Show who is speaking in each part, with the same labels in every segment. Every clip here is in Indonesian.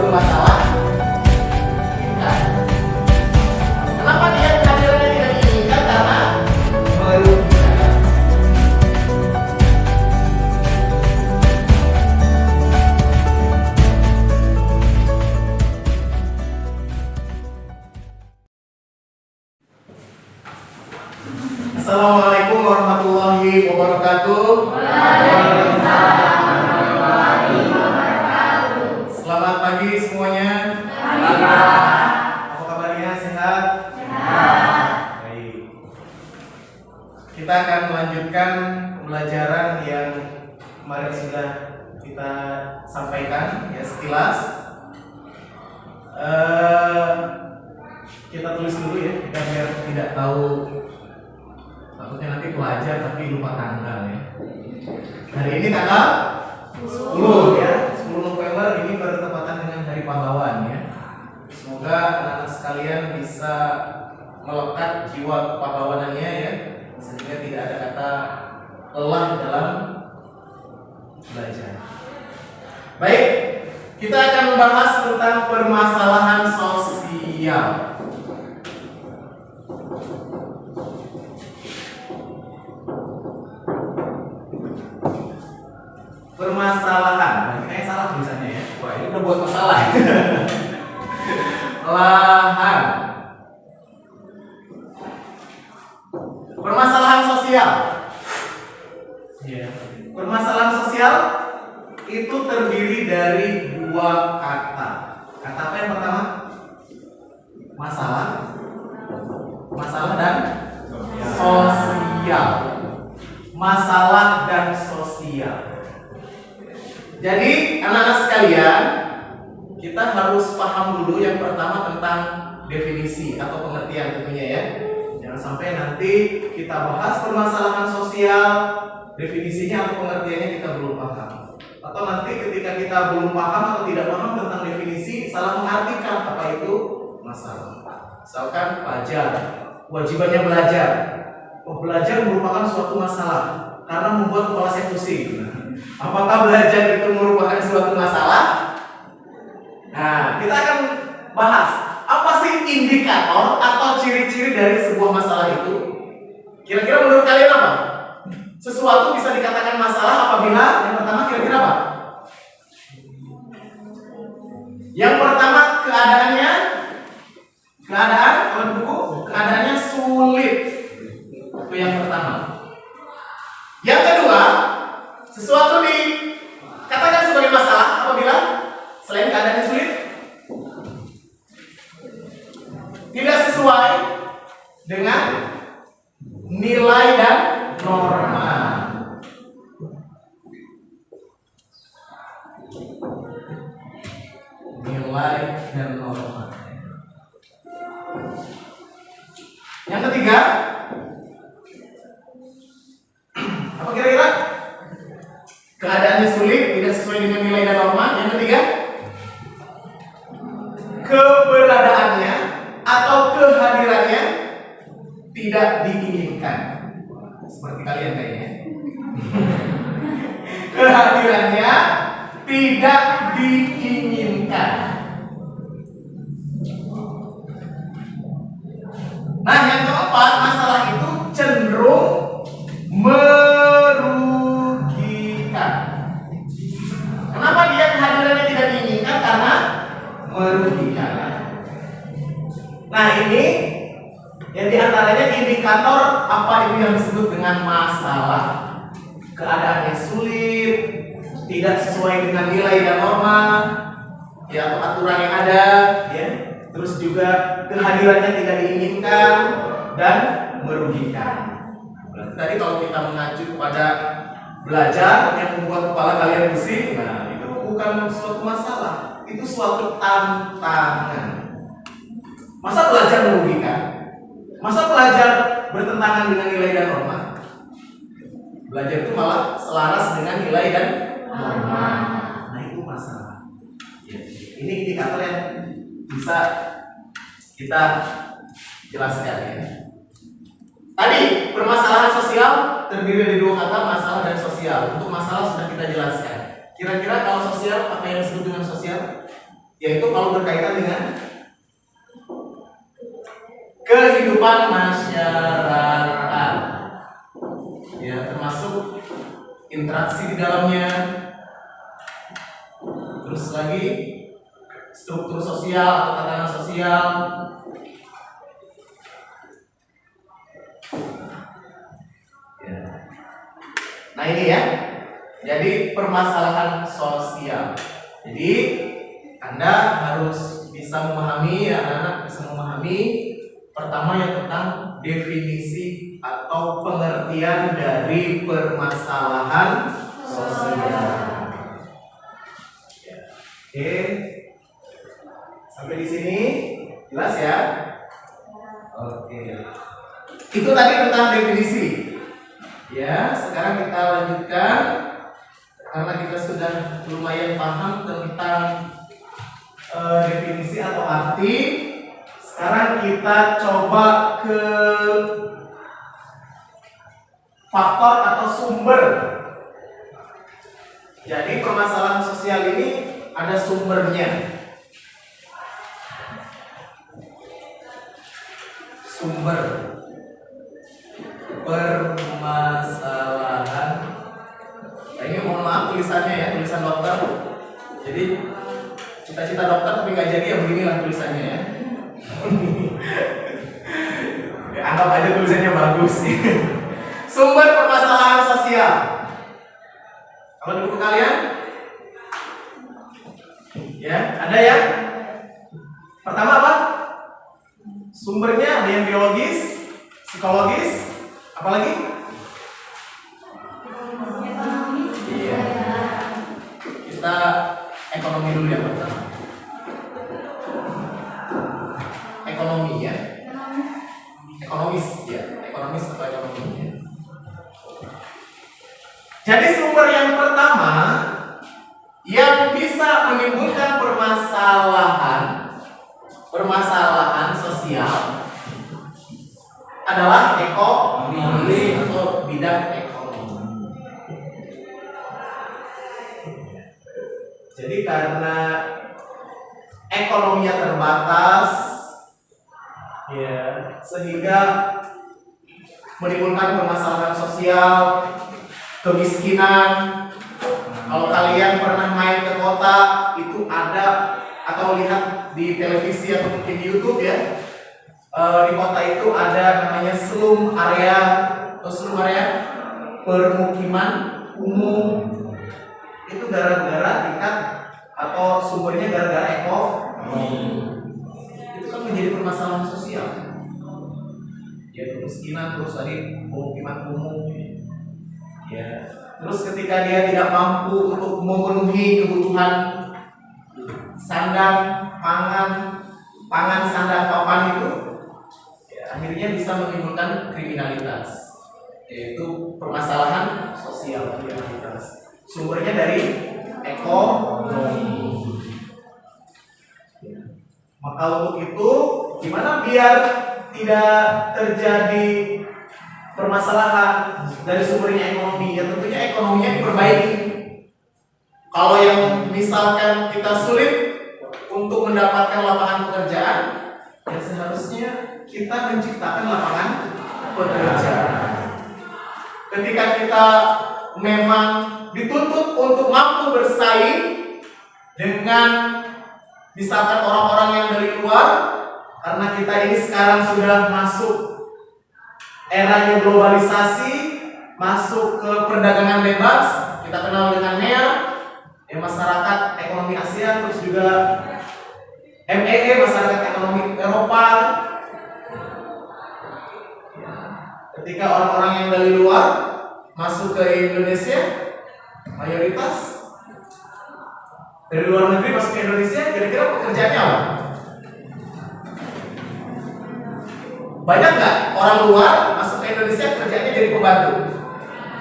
Speaker 1: suatu masalah? Nah, kenapa dia kehadirannya tidak diinginkan? Karena merugikan. Assalamualaikum warahmatullahi wabarakatuh. Selamat pagi semuanya. Apa kabarnya? Sehat? Baik. Kita akan melanjutkan pembelajaran yang kemarin sudah kita sampaikan ya sekilas. Kita tulis dulu ya, kita biar tidak tahu. Takutnya nanti pelajar tapi lupa tanggal ya. Hari ini tanggal 10 ya, 10 November ini bertepatan dengan Hari Pahlawan ya. Semoga anak-anak sekalian bisa melekat jiwa kepahlawanannya ya, sehingga tidak ada kata lelah dalam belajar. Baik, kita akan membahas tentang permasalahan sosial. Permasalahan, kayaknya salah tulisannya ya. Wah, ini udah buat masalah. Lahan. Permasalahan sosial. Ya. Permasalahan sosial itu terdiri dari dua kata. Kata apa yang pertama? Masalah. Masalah dan sosial. Masalah dan sosial. Jadi anak-anak sekalian, kita harus paham dulu yang pertama tentang definisi atau pengertian tentunya ya. Jangan sampai nanti kita bahas permasalahan sosial, definisinya atau pengertiannya kita belum paham. Atau nanti ketika kita belum paham atau tidak paham tentang definisi, salah mengartikan apa itu masalah. Misalkan pelajar, kewajibannya belajar. Oh, belajar merupakan suatu masalah karena membuat kepala saya pusing. Apakah belajar itu merupakan suatu masalah? Nah, kita akan bahas apa sih indikator atau ciri-ciri dari sebuah masalah itu. Kira-kira menurut kalian apa? Sesuatu bisa dikatakan masalah apabila yang pertama kira-kira apa? Yang pertama keadaannya, kalau di buku keadaannya sulit. Itu yang pertama. Yang kedua, sesuatu dikatakan sebagai masalah apabila selain keadaannya sulit, tidak sesuai dengan nilai dan norma. Nilai dan norma. Yang ketiga, apa kira-kira? Keadaannya sulit, tidak sesuai dengan nilai dan norma. Yang ketiga, keberadaannya atau kehadirannya tidak diinginkan. Seperti kalian kayaknya. Kehadirannya tidak diinginkan. Nah, yang keempat, masalah itu cenderung merugikan. Kenapa dia kehadirannya tidak diinginkan? Karena merugikan. Nah, ini yang diantaranya indikator apa itu yang disebut dengan masalah. Keadaannya sulit, tidak sesuai dengan nilai dan norma, ya, atau aturan yang ada, ya. Terus juga kehadirannya tidak diinginkan dan merugikan. Tadi kalau kita mengacu kepada belajar yang membuat kepala kalian pusing, nah itu bukan suatu masalah, itu suatu tantangan. Masa belajar merugikan? Masa belajar bertentangan dengan nilai dan norma? Belajar itu malah selaras dengan nilai dan norma. Nah itu masalah. Ini indikator yang bisa kita jelaskan ya. Tadi permasalahan sosial terdiri dari dua kata, masalah dan sosial. Untuk masalah sudah kita jelaskan. Kira-kira kalau sosial apa yang disebut dengan sosial? yaitu kalau berkaitan dengan kehidupan masyarakat, ya, termasuk interaksi di dalamnya, terus lagi struktur sosial atau tatanan sosial. Ya. Nah ini ya, jadi permasalahan sosial. Jadi Anda harus bisa memahami, ya, anak-anak bisa memahami pertama yang tentang definisi atau pengertian dari permasalahan sosial. Oke, sampai di sini jelas ya? Oke, itu tadi tentang definisi. Ya, sekarang kita lanjutkan karena kita sudah lumayan paham tentang definisi atau arti. Sekarang kita coba ke faktor atau sumber. Jadi permasalahan sosial ini ada sumbernya. Sumber permasalahan. Nah, ini mohon maaf tulisannya ya, tulisan dokter. Jadi cita-cita dokter tapi nggak jadi, ya beginilah tulisannya ya. Ya, anggap aja tulisannya bagus. Sumber permasalahan sosial. Kalau di buku kalian, ya ada ya. Pertama apa? Sumbernya ada yang biologis, psikologis, apalagi? Iya. Kita ekonomi dulu ya pertama. Ekonomi ya. Ekonomis ya, ekonomis atau ekonomi ya. Jadi sumber yang pertama yang bisa menimbulkan permasalahan sosial adalah ekonomi atau bidang ekonomi. Jadi karena ekonominya terbatas, ya, sehingga menimbulkan permasalahan sosial, kemiskinan. Kalau kalian pernah main ke kota, itu ada atau lihat di televisi atau mungkin di YouTube ya, di kota itu ada namanya slum area atau slum area permukiman umum. Itu gara-gara tingkat atau sumbernya gara-gara ekonomi. Itu kan menjadi permasalahan sosial. Ya, kemiskinan, terus tadi pemukiman umum. Ya, terus ketika dia tidak mampu untuk memenuhi kebutuhan sandang, pangan, sandang, papan itu, ya, akhirnya bisa menimbulkan kriminalitas, yaitu permasalahan sosial, kriminalitas. Sumbernya dari ekonomi. Ya. Maka untuk itu, gimana biar tidak terjadi permasalahan dari sumbernya ekonomi? Ya tentunya ekonominya diperbaiki. Kalau yang misalkan kita sulit untuk mendapatkan lapangan pekerjaan, ya seharusnya kita menciptakan lapangan pekerjaan. Ketika kita memang dituntut untuk mampu bersaing dengan misalkan orang-orang yang dari luar, karena kita ini sekarang sudah masuk eranya globalisasi, masuk ke perdagangan bebas, kita kenal dengan MEA, ya, masyarakat ekonomi Asia, terus juga MEE, masyarakat ekonomi Eropa. Ketika orang-orang yang dari luar masuk ke Indonesia, mayoritas dari luar negeri masuk ke Indonesia, kira-kira pekerjaannya apa? Banyak nggak orang luar masuk ke Indonesia kerjanya jadi pembantu,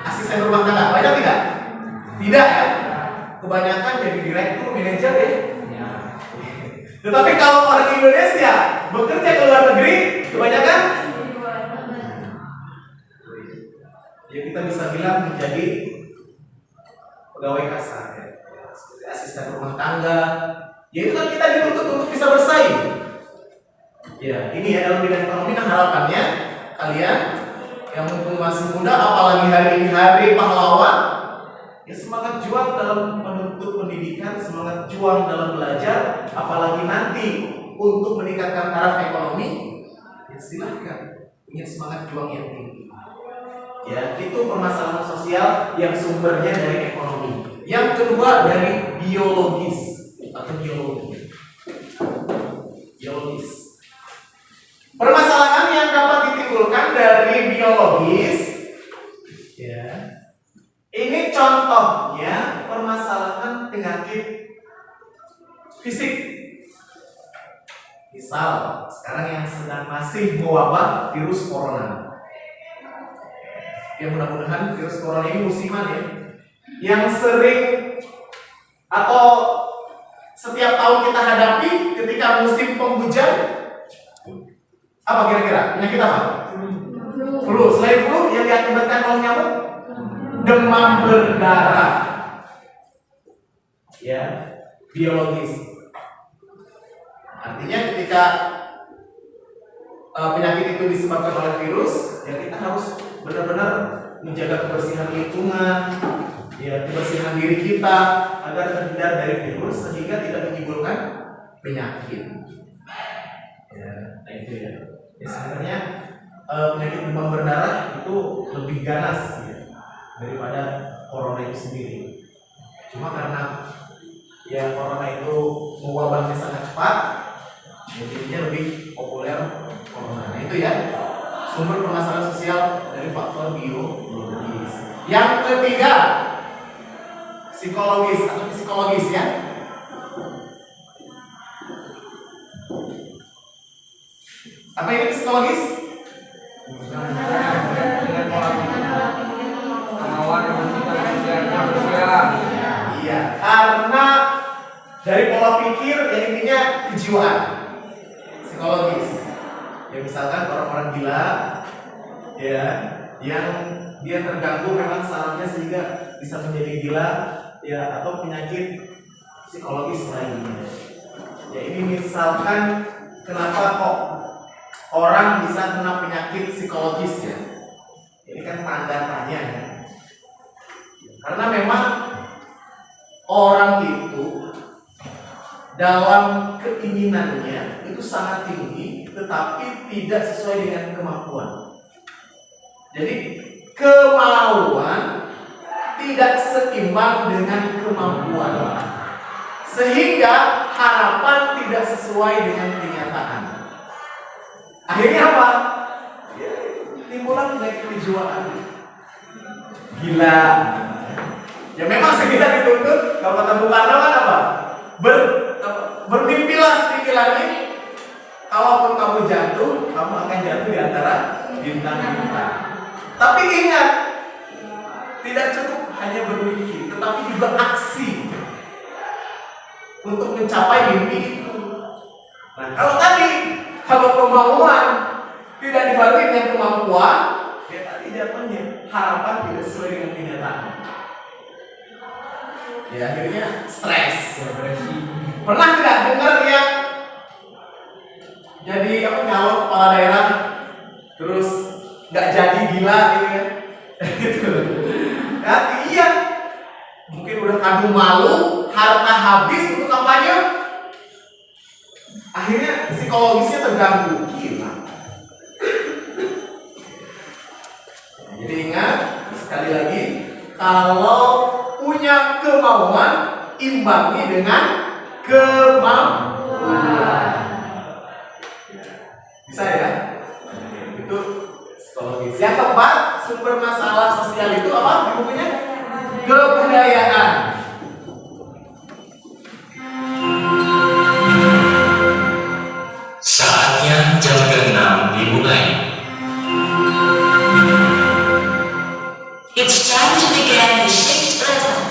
Speaker 1: asisten rumah tangga? Banyak tidak? Tidak ya. Kebanyakan jadi direktur, manajer ya. Tetapi kalau orang Indonesia bekerja ke luar negeri, kebanyakan ya kita bisa bilang menjadi pegawai kasar ya. Seperti asisten rumah tangga, Yaitu kan kita dituntut untuk bisa bersaing. Ya, ini ya dalam bidang ekonomi. Nah, harapannya kalian yang mumpung masih muda, apalagi hari ini hari pahlawan, ya semangat juang dalam menuntut pendidikan, semangat juang dalam belajar, apalagi nanti untuk meningkatkan taraf ekonomi, ya silahkan. Ingat semangat juang yang tinggi. Ya, itu permasalahan sosial yang sumbernya dari ekonomi. Yang kedua dari biologis atau biologi. Biologis. Permasalahan yang dapat ditimbulkan dari biologis, ya. Ini contohnya permasalahan penyakit fisik. Misal, sekarang yang sedang masih mewabah virus corona. Ya mudah-mudahan virus corona ini musiman ya. Yang sering atau setiap tahun kita hadapi ketika musim penghujan, apa kira-kira? Penyakit apa? Flu. Selain flu yang diakibatkan oleh nyamuk, demam berdarah. Ya, biologis. Artinya ketika penyakit itu disebabkan oleh virus, ya kita harus benar-benar menjaga kebersihan lingkungan, ya kebersihan diri kita agar terhindar dari virus sehingga tidak menimbulkan penyakit. Ya, itu ya. Ya sebenarnya penyakit demam berdarah itu lebih ganas ya, daripada corona itu sendiri. Cuma karena ya corona itu mewabahnya sangat cepat, jadinya lebih populer corona. Nah, itu ya sumber permasalahan sosial dari faktor biologis. Yang ketiga psikologis atau psikologis ya. Apa ini psikologis? Iya, karena dari pola pikir yang intinya kejiwaan psikologis. Ya misalkan orang-orang gila, ya, yang dia terganggu memang sarafnya sehingga bisa menjadi gila, ya, atau penyakit psikologis lainnya. Ya ini misalkan kenapa kok orang bisa kena penyakit psikologis ya? Ini kan tanda tanya ya. Karena memang orang itu dalam keinginannya itu sangat tinggi, tetapi tidak sesuai dengan kemampuan. Jadi kemauan tidak seimbang dengan kemampuan, sehingga harapan tidak sesuai dengan kenyataan. Akhirnya apa? Ya, timbulan penyakit kejiwaan, gila. Ya memang sekitar dituntut. Kalau kata Bung Karno kan apa? Bermimpilah setinggi langit. Kalaupun kamu jatuh, kamu akan jatuh di antara bintang-bintang. Tapi ingat, tidak cukup hanya bermimpi, tetapi juga aksi untuk mencapai mimpi itu. Nah, kalau kemauan tidak dibarengi dengan kemampuan, ya tadi jatuhnya harapan tidak sesuai dengan kenyataan. Ya akhirnya stres, depresi. Pernah tidak dengar yang jadi nyalon kepala daerah terus nggak jadi gila gitu ya? Gitu. Kan iya, mungkin udah kadung malu, harta habis untuk kampanye, akhirnya psikologisnya terganggu, gila. Jadi ingat sekali lagi, kalau punya kemauan imbangi dengan kemampuan. Bisa ya? Itu psikologis. Yang keempat, sumber masalah sosial itu apa di bukunya? Kebudayaan.
Speaker 2: Saatnya jam ke-6 dimulai.
Speaker 3: It's time to begin the sixth lesson.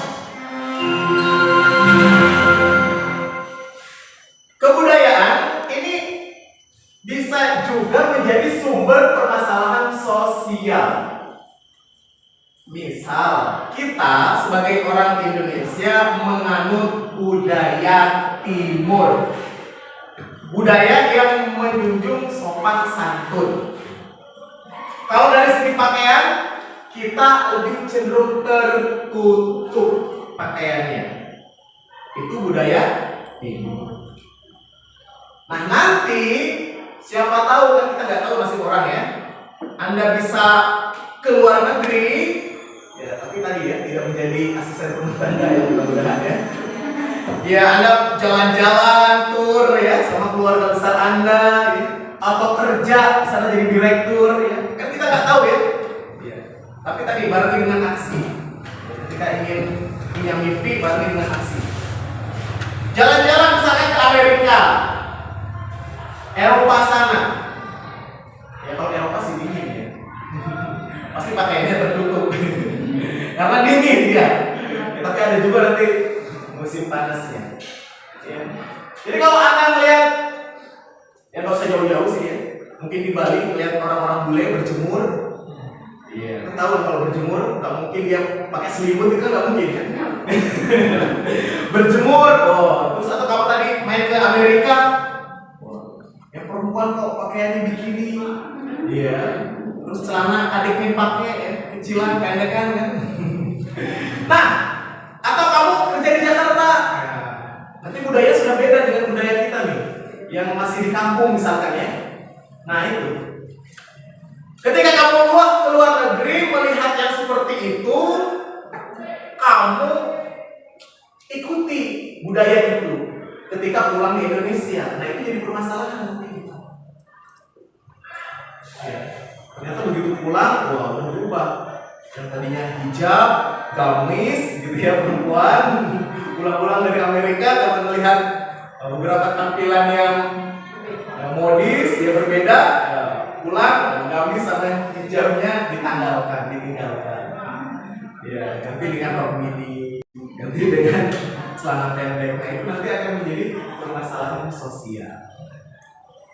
Speaker 1: Kebudayaan ini bisa juga menjadi sumber permasalahan sosial. Misal, kita sebagai orang Indonesia Indonesia menganut budaya Timur. Budaya yang menjunjung sopan santun. Kalau dari segi pakaian, kita lebih cenderung tertutup pakaiannya. Itu budaya Timur. Nah nanti siapa tahu, kan kita nggak tahu nasib orang ya. Anda bisa ke luar negeri, ya tapi tadi ya tidak menjadi asisten rumah tangga ya mudah-mudahan ya. Ya Anda jalan-jalan tur ya sama keluarga besar Anda, ya. Atau kerja di sana jadi direktur ya. Kan kita nggak tahu ya. Ya. Tapi tadi barengi dengan aksi. Ketika ingin punya mimpi barengi dengan aksi. Jalan-jalan misalnya ke Amerika, Eropa sana. Ya kalau Eropa sih dingin ya. Pasti pakaiannya tertutup. Karena dingin dia. Ya, tapi ada juga nanti musim panasnya. Ya. Jadi kalau Anda melihat, ya nggak usah jauh-jauh sih ya. Mungkin di Bali melihat orang-orang bule berjemur. Iya. Kan tahu kalau berjemur, nggak mungkin dia pakai selimut itu nggak mungkin kan. Berjemur, terus atau kamu tadi main ke Amerika, yang perempuan kok pakaiannya bikini, iya. Terus celana adiknya pakai ya, kecilan, pendekan kan. Nah, atau kamu kerja di Jakarta, nanti budaya sudah beda dengan budaya kita nih, yang masih di kampung misalkan ya. Nah itu, ketika kamu ke luar negeri melihat yang seperti itu, kamu ikuti budaya itu ketika pulang di Indonesia. Nah itu jadi permasalahan nanti. Ya, ternyata begitu pulang, wah berubah. Yang tadinya hijab, gamis, gitu ya perempuan, pulang-pulang dari Amerika karena melihat beberapa tampilan yang modis, dia berbeda, pulang gamis sama hijabnya ditinggalkan. Ya, ganti dengan rok mini, ganti dengan celana pendek. Nah itu nanti akan menjadi permasalahan sosial.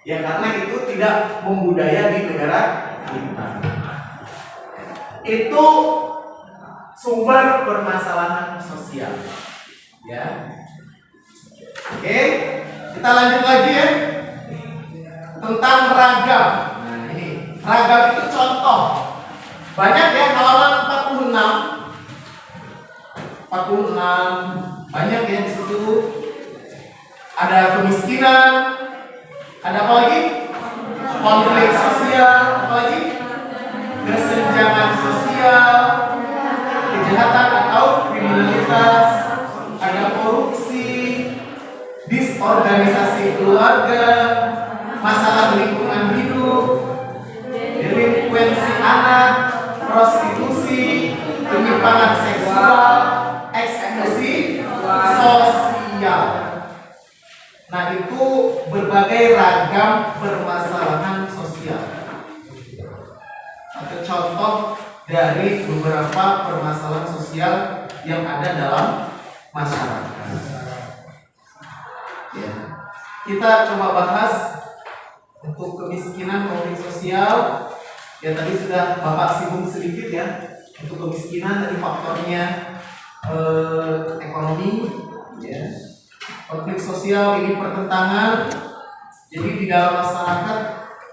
Speaker 1: Ya karena itu tidak membudaya di negara kita. Itu sumber permasalahan sosial. Ya. Oke, kita lanjut lagi ya. Tentang ragam. Nah, ini ragam itu contoh. Banyak ya, halaman 46 banyak ya di situ. Ada kemiskinan, ada apa lagi? Konflik sosial, apa lagi? Kesenjangan sosial, kejahatan atau kriminalitas, ada korupsi, disorganisasi keluarga, masalah lingkungan hidup, delinkuensi anak, prostitusi, penyimpangan seksual, eksklusi sosial. Nah itu berbagai ragam permasalahan sosial. Atau contoh dari beberapa permasalahan sosial yang ada dalam masyarakat. Ya. Kita coba bahas untuk kemiskinan, konflik sosial. Ya tadi sudah Bapak singgung sedikit ya. Untuk kemiskinan tadi faktornya ekonomi, ya. Konflik sosial ini pertentangan. Jadi di dalam masyarakat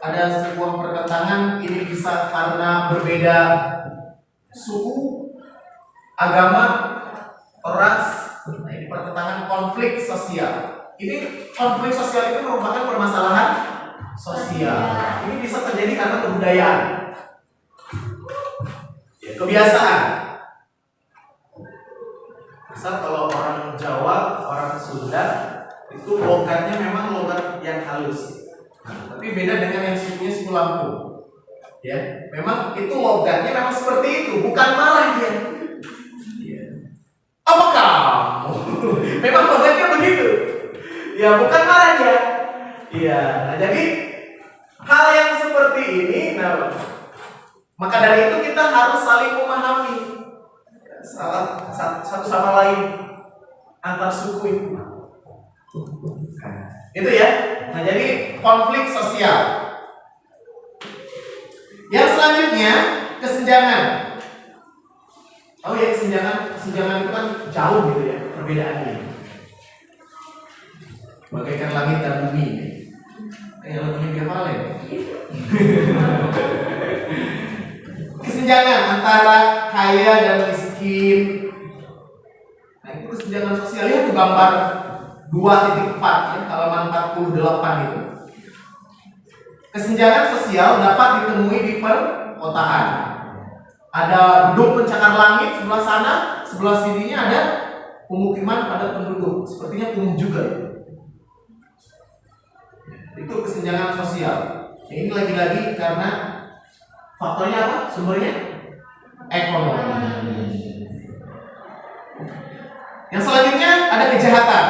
Speaker 1: ada sebuah pertentangan. Ini bisa karena berbeda suku, agama, ras. Nah, ini pertentangan konflik sosial. Ini konflik sosial itu merupakan permasalahan sosial. Ini bisa terjadi karena kebudayaan, ya, kebiasaan. Misal kalau orang Jawa, orang Sunda itu logatnya memang logat yang halus. Nah, tapi beda dengan yang sukunya suku Lampung. Ya, memang itu logatnya memang seperti itu, bukan marah dia. Ya. Apa kamu? Memang logatnya begitu. Ya, bukan marah dia. Iya, nah jadi hal yang seperti ini, nah, maka dari itu kita harus saling memahami satu sama lain antar suku itu. Itu ya. Nah, jadi konflik sosial. Yang selanjutnya kesenjangan. Oh ya, kesenjangan kesenjangan itu kan jauh gitu ya perbedaannya. Bagaikan langit dan bumi. Kayak lagunya Via Valen. Kesenjangan antara kaya dan miskin. Nah, itu kesenjangan sosialnya itu gambar 2.4 ya, halaman 48 itu. Kesenjangan sosial dapat ditemui di perkotaan. Ada gedung pencakar langit sebelah sana, sebelah sininya ada pemukiman padat penduduk. Sepertinya kumuh juga. Itu kesenjangan sosial. Ini lagi-lagi karena faktornya apa? Sumbernya ekonomi. Yang selanjutnya ada kejahatan.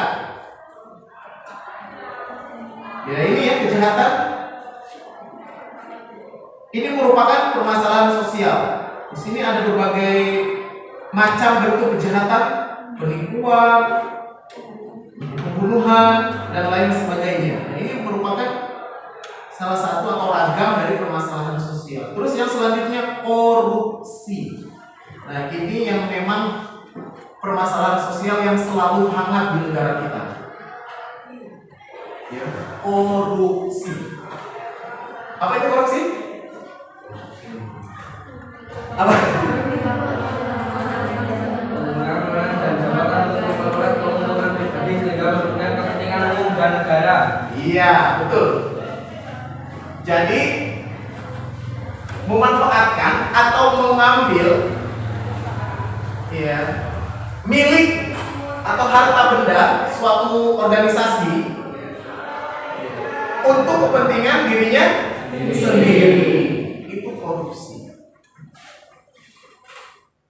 Speaker 1: Ya ini ya kejahatan. Ini merupakan permasalahan sosial. Di sini ada berbagai macam bentuk kejahatan, penipuan, pembunuhan dan lain sebagainya. Nah, ini merupakan salah satu atau ragam dari permasalahan sosial. Terus yang selanjutnya korupsi. Nah, ini yang memang permasalahan sosial yang selalu hangat di negara kita. Ya, korupsi. Apa itu korupsi? Apa?
Speaker 4: Penggunaan dan jabatan untuk memperoleh keuntungan pribadi sehingga merugikan kepentingan umum dan negara.
Speaker 1: Iya, betul. Jadi memanfaatkan atau mengambil ya milik atau harta benda suatu organisasi untuk kepentingan dirinya sendiri. Itu korupsi.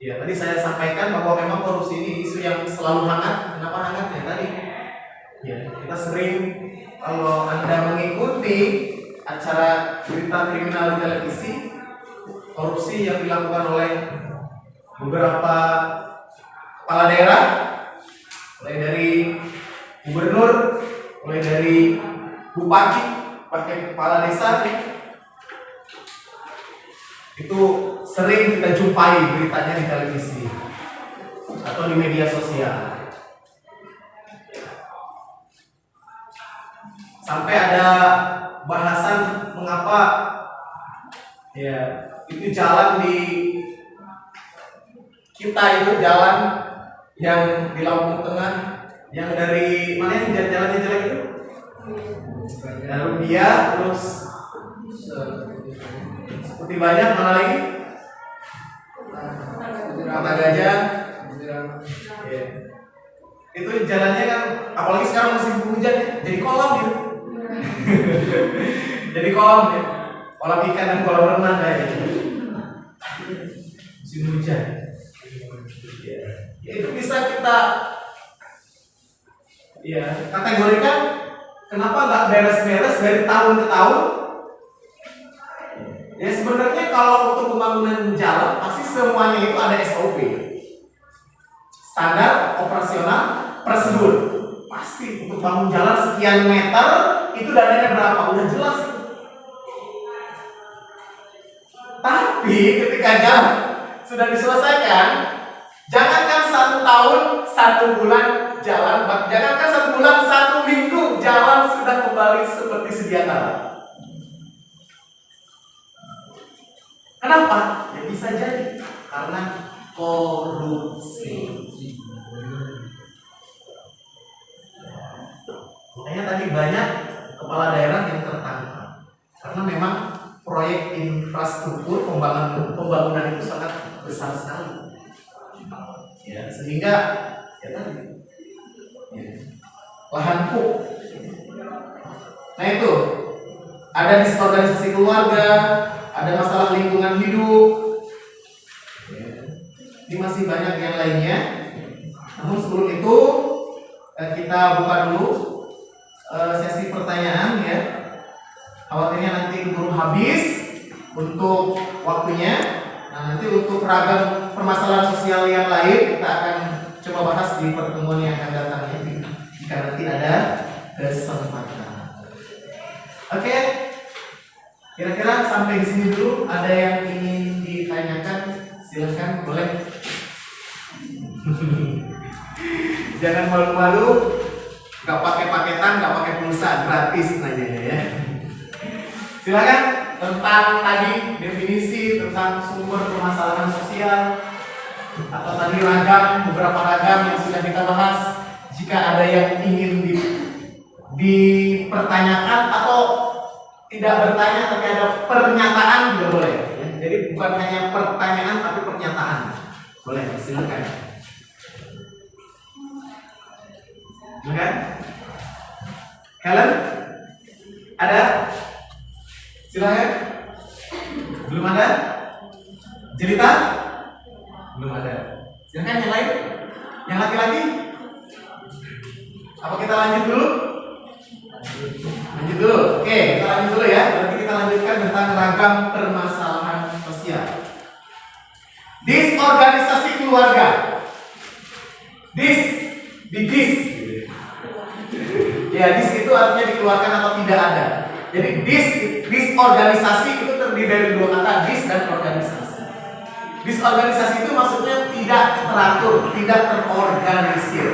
Speaker 1: Ya, tadi saya sampaikan bahwa memang korupsi ini isu yang selalu hangat. Kenapa hangatnya tadi? Ya, kita sering kalau Anda mengikuti acara berita kriminal di televisi, korupsi yang dilakukan oleh beberapa kepala daerah, mulai dari gubernur, mulai dari bupati, bahkan kepala desa, itu sering kita jumpai beritanya di televisi atau di media sosial. Sampai ada bahasan mengapa ya itu jalan di kita itu jalan yang di Lampung Tengah yang dari mana yang jalannya jelek itu? Dari Rubiah terus seperti banyak mana lagi? Mata Gajah. Ya. Itu jalannya kan apalagi sekarang musim hujan ya, jadi kolam gitu. Jadi kolam ya. Kolam ikan dan kolam renang kayak gitu. Musim hujan. Ya, itu bisa kita ya kategorikan kenapa nggak beres-beres dari tahun ke tahun. Ya sebenarnya kalau untuk pembangunan jalan pasti semuanya itu ada SOP, standar operasional prosedur. Pasti untuk bangun jalan sekian meter itu dananya berapa udah jelas. Tapi ketika jalan sudah diselesaikan, jangankan 1 tahun 1 bulan jalan, jangankan 1 bulan 1 minggu jalan sudah kembali seperti sedia kala. Kenapa? Ya bisa jadi karena korupsi. Makanya tadi banyak kepala daerah yang tertangkap karena memang proyek infrastruktur pembangunan itu sangat besar sekali. Ya, sehingga ya tadi ya, lahan puk. Nah itu ada disorganisasi keluarga, ada masalah lingkungan hidup, ya. Ini masih banyak yang lainnya. Namun sebelum itu kita buka dulu sesi pertanyaan ya. Khawatirnya nanti keburu habis untuk waktunya. Nah nanti untuk ragam permasalahan sosial yang lain kita akan coba bahas di pertemuan yang akan datang ya, jika nanti ada kesempatan. Oke. Kira-kira sampai di sini dulu. Ada yang ingin ditanyakan? Silakan, boleh. Jangan malu-malu, nggak pakai paketan, nggak pakai pulsa, gratis nanyanya ya. Silakan tentang tadi definisi tentang sumber permasalahan sosial atau tadi beberapa ragam yang sudah kita bahas. Jika ada yang ingin dipertanyakan atau tidak bertanya tapi ada pernyataan juga boleh. Ya. Jadi bukan hanya pertanyaan tapi pernyataan. Boleh, silakan. Silakan. Helen, ada? Silakan. Belum ada? Cerita? Belum ada. Silakan yang lain. Yang laki-laki? Apa kita lanjut dulu? Lanjut dulu. Oke, kita lanjut dulu ya. Berarti kita lanjutkan tentang ragam permasalahan sosial. Disorganisasi keluarga. Ya, dis itu artinya dikeluarkan atau tidak ada. Jadi disorganisasi itu terdiri dari dua kata, dis dan organisasi. Disorganisasi itu maksudnya tidak teratur, tidak terorganisir.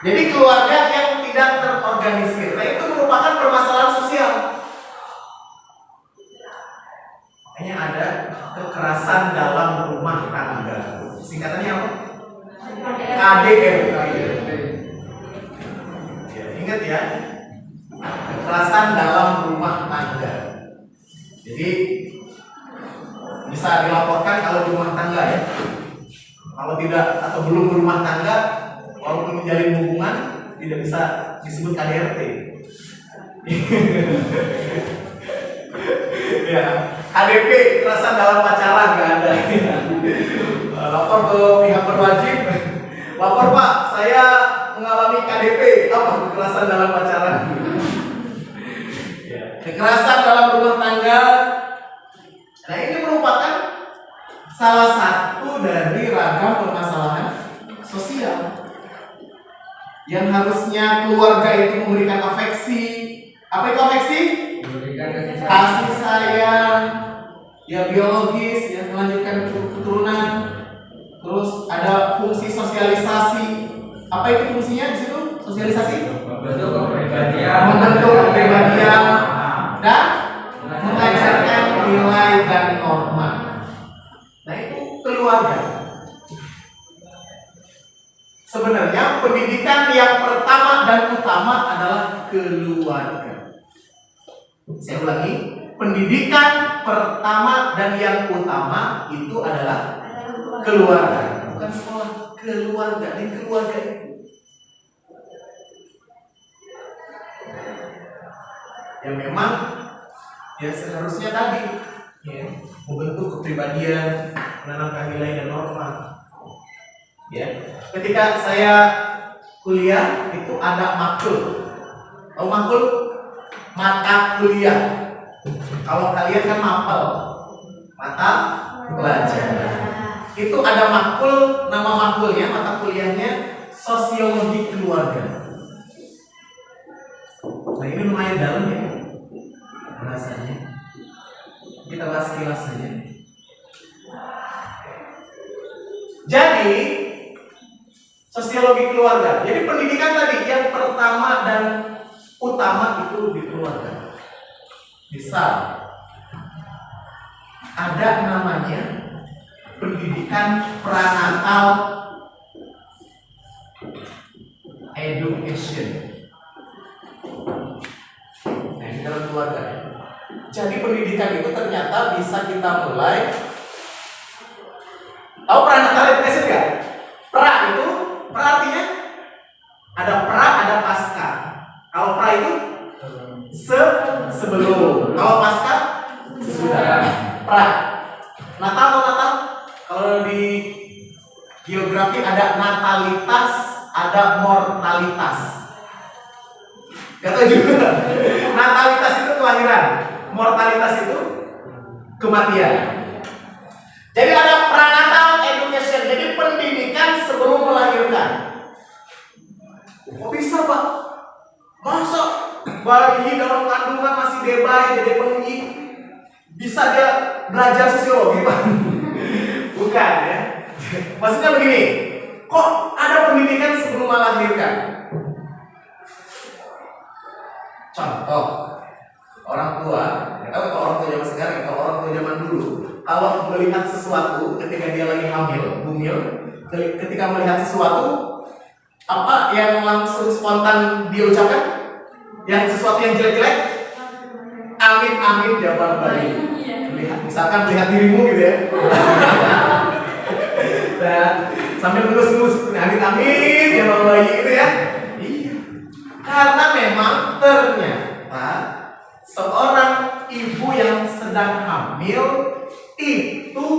Speaker 1: Jadi keluarga yang tidak terorganisir, nah itu merupakan permasalahan sosial. Makanya ada kekerasan dalam rumah tangga. Singkatannya apa? KDRT. Ya, ingat ya, kekerasan dalam rumah tangga. Jadi bisa dilaporkan kalau rumah tangga ya. Kalau tidak atau belum berumah tangga, walaupun menjalin hubungan tidak bisa disebut KDRT. Ya, KDP kekerasan dalam pacaran nggak ada. Lapor ke pihak berwajib. Lapor Pak, saya mengalami KDP, apa kekerasan dalam pacaran? Ya. Kekerasan dalam rumah tangga. Nah ini merupakan salah satu dari ragam permasalahan sosial yang harusnya keluarga itu memberikan afeksi. Apa itu afeksi?
Speaker 4: Memberikan
Speaker 1: Kasih sayang, ya biologis, ya melanjutkan keturunan. Terus ada fungsi sosialisasi. Apa itu fungsinya di situ? Sosialisasi?
Speaker 4: membentuk kepribadian,
Speaker 1: dan mengajarkan nilai dan norma. Nah itu keluarga. Sebenarnya pendidikan yang pertama dan utama adalah keluarga. Saya ulangi, pendidikan pertama dan yang utama itu adalah keluarga, bukan sekolah. Keluarga dan keluarga itu yang memang ya seharusnya tadi ya, membentuk kepribadian, menanamkan nilai dan norma. Ya, ketika saya kuliah itu ada makul. Tahu makul? Mata kuliah. Kalau kalian kan mapel, mata pelajaran. Itu ada makul, nama makulnya, mata kuliahnya sosiologi keluarga. Nah ini lumayan dalam ya bahasanya. Kita bahas sekilas saja. Jadi sosiologi keluarga. Jadi pendidikan tadi yang pertama dan utama itu di keluarga. Misal ada namanya pendidikan pranatal education. Nah ini dalam keluarga. Jadi pendidikan itu ternyata bisa kita mulai. Tahu pranatal education nggak? Pra itu, pra artinya ada pra, ada pasca. Kalau pra itu sebelum, kalau pasca sesudah. Pra. Natal atau Natal? Kalau di geografi ada natalitas, ada mortalitas. Gak tahu juga. Natalitas itu kelahiran, mortalitas itu kematian. Jadi ada prenatal education, jadi pendidikan sebelum melahirkan. Kok bisa Pak? Masa bayi dalam kandungan masih bebas jadi penyi bisa dia belajar sosiologi Pak? Bukan ya. Maksudnya begini, Kok ada pendidikan sebelum melahirkan? Contoh, orang tua, nggak tahu kalau orang tua zaman sekarang, kalau orang tua zaman dulu, kalau melihat sesuatu ketika dia lagi hamil, bumil, ketika melihat sesuatu, apa yang langsung spontan dia ucapkan? Yang sesuatu yang jelek-jelek? Amin amin jawaban bayi. Misalkan melihat dirimu gitu ya. Nah, sambil ngelus-ngelus, amin amin jawaban bayi gitu ya. Iya. Karena memang ternyata seorang ibu yang sedang hamil itu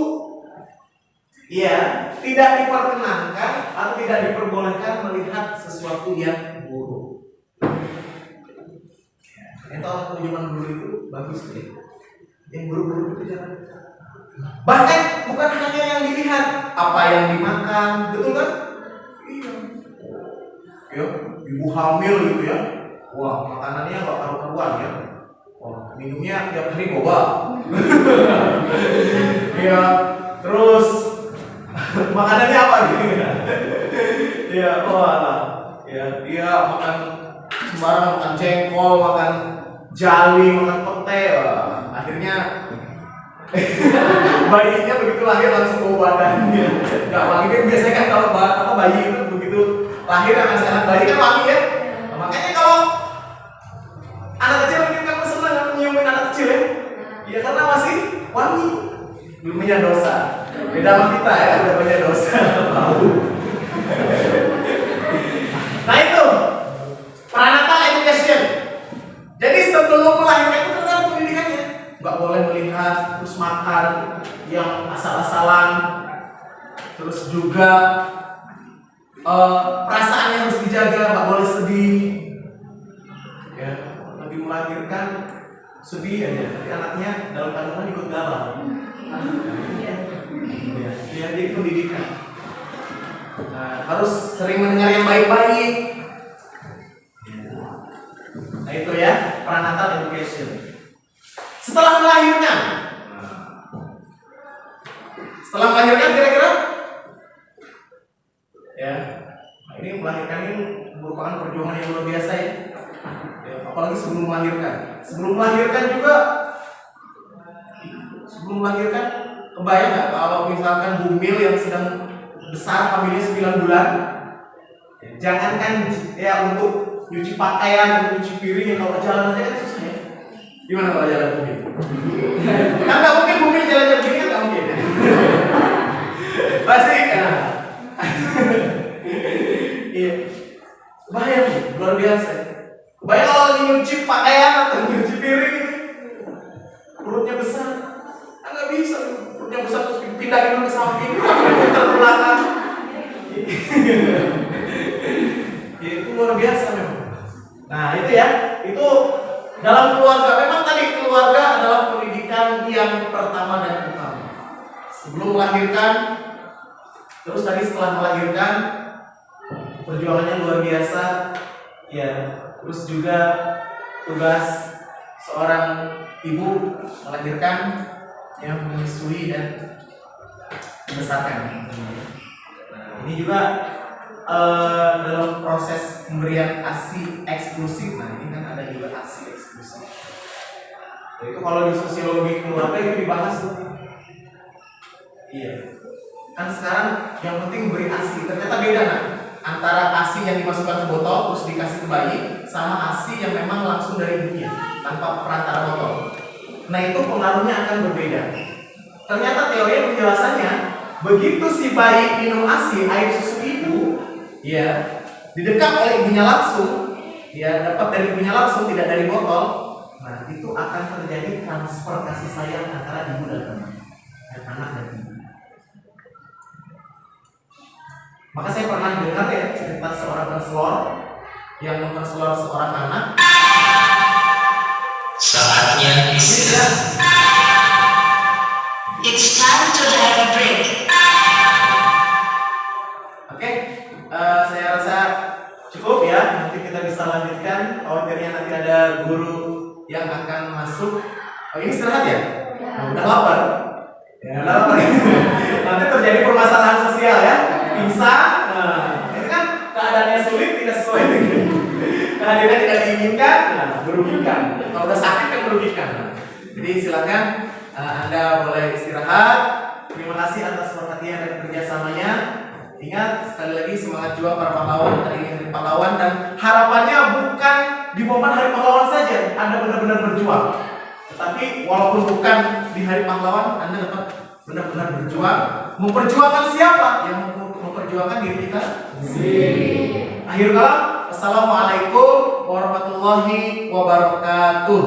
Speaker 1: ya tidak diperkenankan atau tidak diperbolehkan melihat sesuatu yang buruk. Itu orang tua zaman dulu itu bagus deh. Yang buruk-buruk itu jangan. Bahkan bukan hanya yang dilihat, apa yang dimakan, betul kan? Iya. Ya, ibu hamil gitu ya. Wah, makanannya nggak karu-karuan ya. Wah, minumnya tiap hari boba. Iya, terus makanannya apa gitu ya? Iya, wah, ya dia makan sembarang, makan jengkol, makan jali, makan pete, wah. Akhirnya bayinya begitu lahir langsung bau badannya. Nggak wangi kan biasanya kan kalau bayi itu begitu lahir akan sehat bayi kan wangi ya. Nah, makanya kalau anak kecil mungkin kamu senang nyiumin anak kecil ya. Ya karena masih wangi. Belum punya dosa. Beda sama kita ya, udah punya dosa. Bau. Nah itu prenatal education. Jadi sebelum melahirkan itu kan pendidikannya. Nggak boleh melihat terus makan yang asal-asalan. Terus juga perasaannya harus dijaga, nggak boleh sedih. Ya, lebih melahirkan sedih aja. Jadi anaknya dalam kandungan ikut galau. Ya, jadi pendidikan. Nah, harus sering mendengar yang baik-baik. Nah itu ya, prenatal education. Setelah melahirkan, kira-kira, ya, nah ini melahirkan ini merupakan perjuangan yang luar biasa ya. Ya, apalagi sebelum melahirkan. Sebelum melahirkan, kebayang nggak kalau misalkan bumil yang sedang besar, hamilnya 9 bulan, ya, jangankan ya untuk nyuci pakaian, untuk nyuci piring, ya, kalau jalan aja kan susah ya. Gimana kalau jalan bumil? Kan nggak mungkin bumil jalan-jalan begini kan nggak mungkin. Pasti ya. Iya. Bahaya, luar biasa. Bayang kalau lagi nyuci pakaian atau nyuci piring, perutnya besar, nggak bisa. Perutnya besar terus pindahin ke samping, putar ke belakang. Itu luar biasa memang. Nah itu ya, itu dalam keluarga. Memang tadi keluarga adalah pendidikan yang pertama dan utama. Sebelum melahirkan, terus tadi setelah melahirkan, perjuangannya luar biasa. Ya, terus juga tugas seorang ibu melahirkan, yang menyusui dan membesarkan. Nah, ini juga dalam proses pemberian ASI eksklusif. Nah, ini kan ada juga ASI eksklusif. Nah, itu kalau di sosiologi keluarga itu dibahas tuh. Iya. Kan sekarang yang penting beri ASI. Ternyata beda nah, antara ASI yang dimasukkan ke botol terus dikasih ke bayi sama ASI yang memang langsung dari ibunya tanpa perantara botol. Nah itu pengaruhnya akan berbeda. Ternyata teori penjelasannya, begitu si bayi minum ASI, air susu ibu, ya didekap oleh ibunya langsung, ya dapat dari ibunya langsung, tidak dari botol. Nah itu akan terjadi transfer kasih sayang antara ibu dan anak dan ibu. Maka saya pernah dengar ya cerita seorang konselor yang mengkonselor seorang anak.
Speaker 2: Saatnya istirahat.
Speaker 3: It's time to have a break.
Speaker 1: Oke, saya rasa cukup ya. Nanti kita bisa lanjutkan. Khawatirnya nanti ada guru yang akan masuk. Oh ini istirahat ya? Udah lapar. Ya lapar. Nanti terjadi permasalahan sosial ya. pingsan. Nah, itu kan keadaannya sulit, tidak sesuai dengan kehadiran tidak diinginkan, nah, merugikan. Kalau udah sakit kan merugikan. Nah, jadi silakan Anda boleh istirahat. Terima kasih atas perhatian dan kerjasamanya. Ingat sekali lagi semangat juang para pahlawan, hari ini hari pahlawan, dan harapannya bukan di momen hari pahlawan saja Anda benar-benar berjuang, tetapi walaupun bukan di hari pahlawan Anda dapat benar-benar berjuang. Memperjuangkan siapa? Yang memperjuangkan diri kita sendiri. Akhir kalam, assalamualaikum warahmatullahi wabarakatuh.